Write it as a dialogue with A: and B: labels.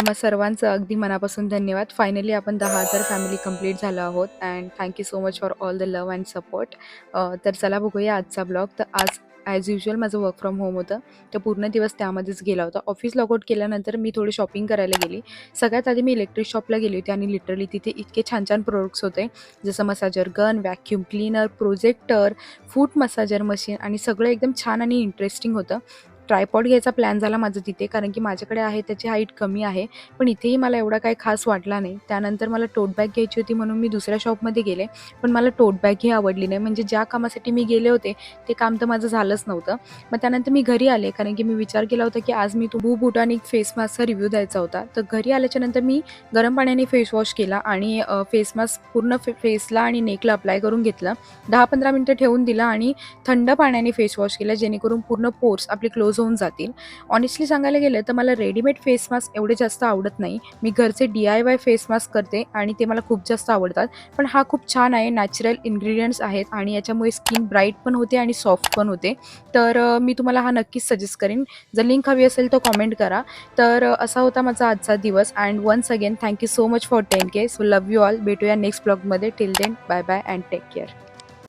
A: तुम्हा सर्वांचं अगदी मनापासून धन्यवाद. फायनली आपण 10,000 फॅमिली कंप्लीट झालो आहोत and thank you so much for all the love and support. तर चला बघूया आजचा ब्लॉग. तर आज ॲज युजुअल माझं वर्क फ्रॉम होम होतं. तर पूर्ण दिवस त्यामध्येच गेला होता. ऑफिस लॉग आउट केल्यानंतर मी थोडी शॉपिंग करायला गेली. सगळ्यात आधी मी इलेक्ट्रिक शॉपला गेली होती आणि लिटरली तिथे इतके छान छान प्रोडक्ट्स होते, जसं massager gun, vacuum cleaner, projector, foot massager machine आणि सगळं एकदम छान आणि इंटरेस्टिंग होतं. ट्रायपॉड घ्यायचा प्लॅन झाला माझं तिथे, कारण की माझ्याकडे आहे त्याची हाईट कमी आहे, पण इथेही मला एवढा काही खास वाटला नाही. त्यानंतर मला टोट बॅग घ्यायची होती म्हणून मी दुसऱ्या शॉपमध्ये गेले, पण मला टोट बॅगही आवडली नाही. म्हणजे ज्या कामासाठी मी गेले होते ते काम तर माझं झालंच नव्हतं. मग त्यानंतर मी घरी आले, कारण की मी विचार केला होता की आज मी तो बुटानिक फेस मास्कचा रिव्ह्यू द्यायचा होता. तर घरी आल्याच्यानंतर मी गरम पाण्याने फेस वॉश केला आणि फेस मास्क पूर्ण फेसला आणि नेकला अप्लाय करून घेतलं. 10-15 मिनिटं ठेवून दिला आणि थंड पाण्याने फेस वॉश केला, जेणेकरून पूर्ण पोर्स आपले क्लोज होऊन जातील. ऑनेस्टली सांगायला गेलं तर मला रेडीमेड फेस मास्क एवढे जास्त आवडत नाही. मी घरचे DIY फेस मास्क करते आणि ते मला खूप जास्त आवडतात. पण हा खूप छान आहे, नॅचरल इन्ग्रेडियंट्स आहेत आणि याच्यामुळे स्किन ब्राईट पण होते आणि सॉफ्ट पण होते. तर मी तुम्हाला हा नक्कीच सजेस्ट करेन. जर लिंक हवी असेल तर कॉमेंट करा. तर असा होता माझा आजचा दिवस and once again thank you so much for 10K. So love you all. भेटूया नेक्स्ट ब्लॉगमध्ये. Till then bye bye and take care.